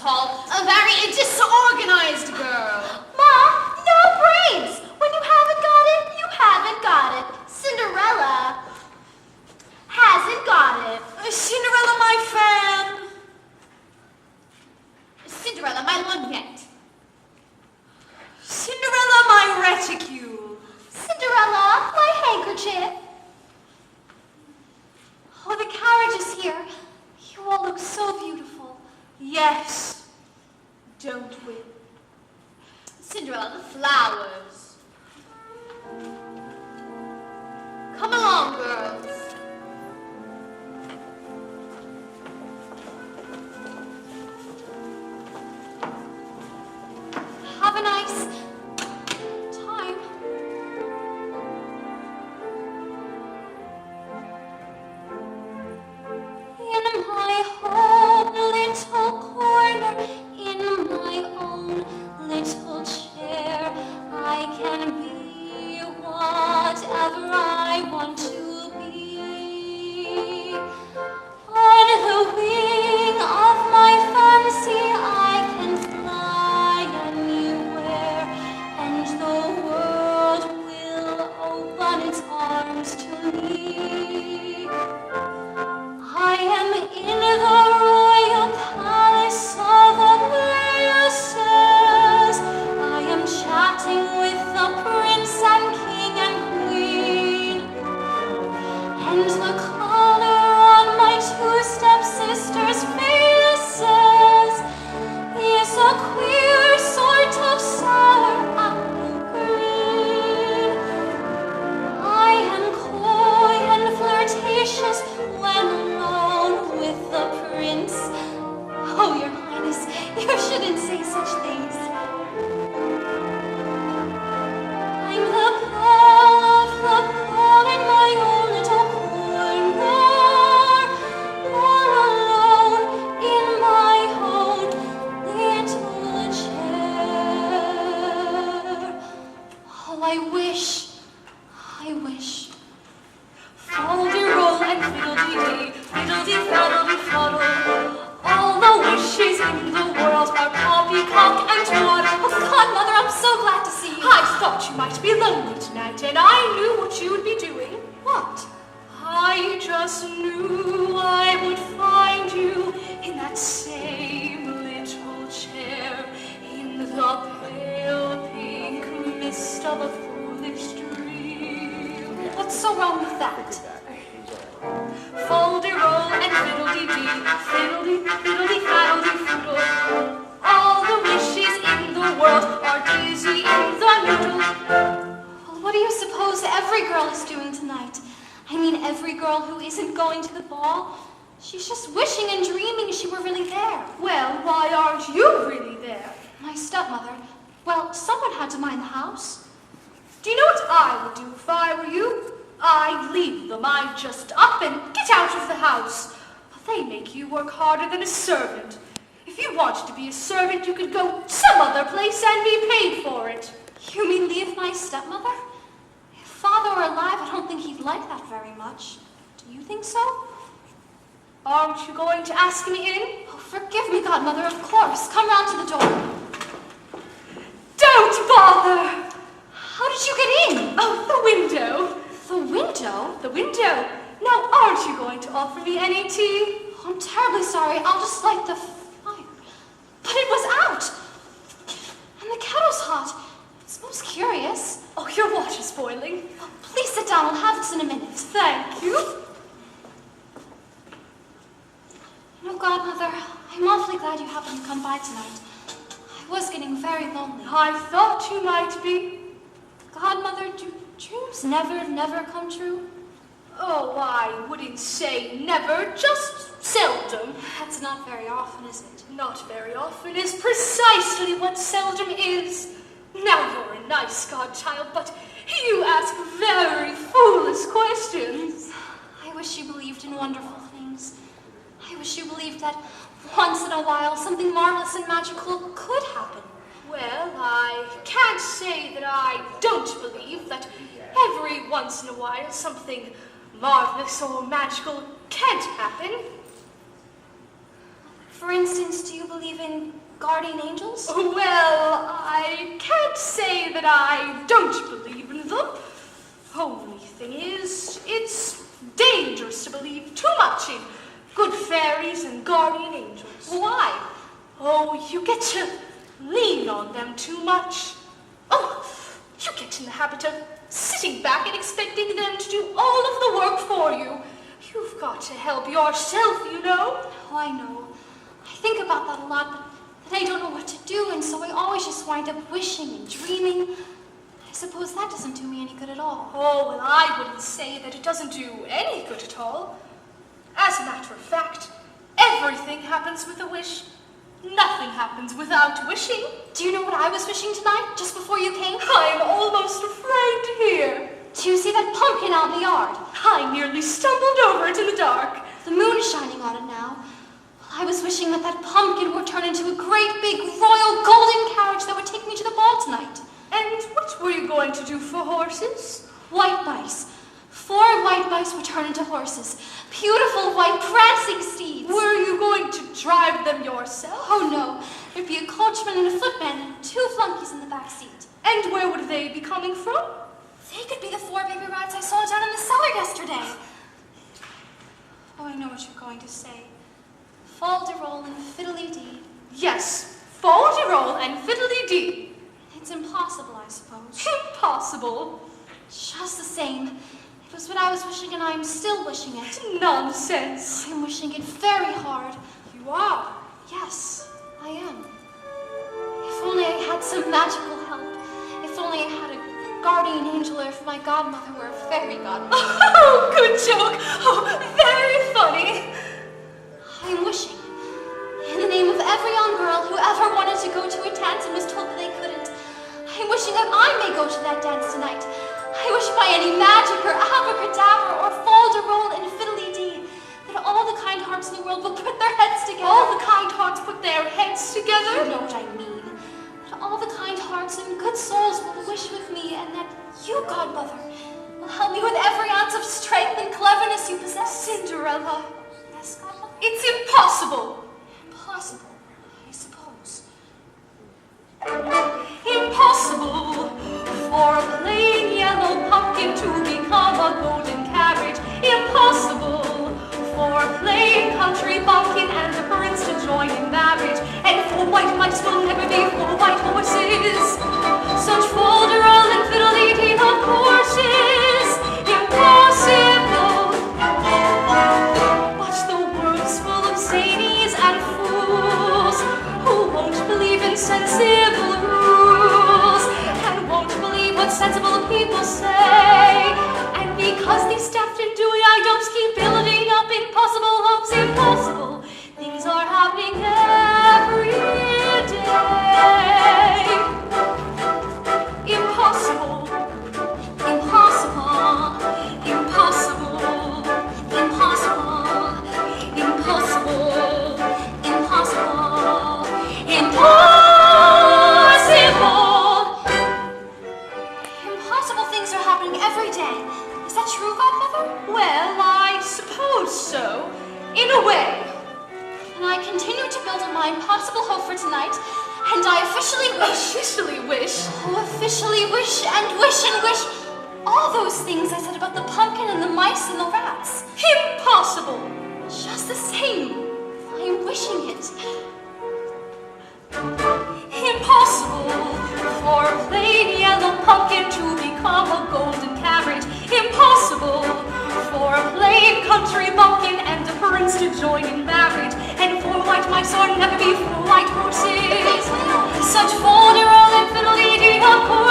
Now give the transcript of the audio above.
call a very disorganized girl. Mom, no brains! When you haven't got it, you haven't got it. Cinderella hasn't got it. Cinderella, my fan. Cinderella, my lorgnette. Cinderella, my reticule. Cinderella, my handkerchief. Oh, the carriage is here. You all look so beautiful. Yes, don't we? Cinderella, the flowers. Come along, girls. Have a nice time. In my home little corner, in my own little chair, I can be whatever I want to be. On the wing of my fancy, I can fly anywhere, and the world will open its arms to me. I am in the royal palace of Obeliscus. I am chatting with the prince and king and queen, and the color on my two stepsisters' faces is a queer sort of sour apple green. I am coy and flirtatious when alone with the prince. Oh, your highness, you shouldn't say such things. I'm the belle of the ball in my own little corner, all alone in my own little chair. Oh, I wish. Fol-de-rol and fiddle-dee-dee, fiddle-dee-faddle-dee-faddle. All the wishes in the world are poppycock and twaddle. Oh, Godmother, I'm so glad to see you. I thought you might be lonely tonight, and I knew what you would be doing. What? I just knew I would find you in that same little chair, in the pale pink mist of a foolish dream. What's so wrong with that? Fol-de-rol and fiddle-dee-dee, fiddle-dee-fiddle-dee-foodle. All the wishes in the world are dizzy in the noodle. Well, what do you suppose every girl is doing tonight? I mean, every girl who isn't going to the ball. She's just wishing and dreaming she were really there. Well, why aren't you really there? My stepmother. Well, someone had to mind the house. Do you know what I would do if I were you? I'd leave them. I'd just up and get out of the house. But they make you work harder than a servant. If you wanted to be a servant, you could go some other place and be paid for it. You mean leave my stepmother? If father were alive, I don't think he'd like that very much. Do you think so? Aren't you going to ask me in? Oh, forgive me, Godmother, of course. Come round to the door. Don't bother! How did you get in? Oh, the window. The window? The window. Now, aren't you going to offer me any tea? Oh, I'm terribly sorry. I'll just light the fire. But it was out. And the kettle's hot. It's most curious. Oh, your water's boiling. Oh, please sit down. I'll have this in a minute. Thank you. You know, Godmother, I'm awfully glad you happened to come by tonight. I was getting very lonely. I thought you might be. Godmother, do dreams never come true? Oh, I wouldn't say never, just seldom. That's not very often, is it? Not very often is precisely what seldom is. Now you're a nice godchild, but you ask very foolish questions. I wish you believed in wonderful things. I wish you believed that once in a while something marvelous and magical could happen. Well, I can't say that I don't believe that every once in a while something marvelous or magical can't happen. For instance, do you believe in guardian angels? Well, I can't say that I don't believe in them. Only thing is, it's dangerous to believe too much in good fairies and guardian angels. Why? Oh, you get to lean on them too much. Oh, you get in the habit of sitting back and expecting them to do all of the work for you. You've got to help yourself, you know. Oh, I know. I think about that a lot, but I don't know what to do, and so I always just wind up wishing and dreaming. I suppose that doesn't do me any good at all. Oh, well, I wouldn't say that it doesn't do any good at all. As a matter of fact, everything happens with a wish. Nothing happens without wishing. Do you know what I was wishing tonight, just before you came? I'm almost afraid to hear. Do you see that pumpkin out in the yard? I nearly stumbled over it in the dark. The moon is shining on it now. I was wishing that that pumpkin would turn into a great big royal golden carriage that would take me to the ball tonight. And what were you going to do for horses? White mice. 4 white mice would turn into horses. Beautiful white prancing steeds. Were you going to drive them yourself? Oh no, there'd be a coachman and a footman and 2 flunkies in the back seat. And where would they be coming from? They could be the 4 baby rats I saw down in the cellar yesterday. Oh, I know what you're going to say. Fol-de-rol and fiddly-dee. Yes, fol-de-rol and fiddly-dee. It's impossible, I suppose. Impossible. Just the same. It was what I was wishing, and I am still wishing it. Nonsense. I'm wishing it very hard. You are. Yes, I am. If only I had some magical help. If only I had a guardian angel, or if my godmother were a fairy godmother. Oh, good joke. Oh, very funny. I'm wishing, in the name of every young girl who ever wanted to go to a dance and was told that they couldn't, I'm wishing that I may go to that dance tonight. I wish by any magic or abracadabra or fol-de-rol and fiddly-dee that all the kind hearts in the world will put their heads together. All the kind hearts put their heads together. You know what I mean. That all the kind hearts and good souls will wish with me, and that you, godmother, will help me with every ounce of strength and cleverness you possess. Cinderella. Yes, godmother? It's impossible. Impossible, I suppose. Impossible for a plain yellow pumpkin to become a golden carriage. Impossible for a plain country bumpkin and a prince to join in marriage. And for white mice will never be for white horses. Such fol-de-rol and fiddly-dee, of course, is impossible. But the world's full of zanies and fools who won't believe in sensible rules and won't believe what sensible people say. And because these daft and dewy-eyed dopes keep building up impossible hopes, impossible things are happening every day. Impossible. Impossible. Impossible. Impossible. Impossible. Impossible. Impossible. Impossible things are happening every day. Is that true, godmother? Well, I suppose so, in a way. And I continue to build on my impossible hope for tonight, and I officially wish, officially wish and wish and wish all those things I said about the pumpkin and the mice and the rats. Impossible. Just the same, I'm wishing it. Impossible for a plain yellow pumpkin to become a golden carriage. Impossible for a plain country bumpkin and a prince to join in marriage. And for white mice or never be for white horses. Such fol-de-rol and fiddly-dee, of course.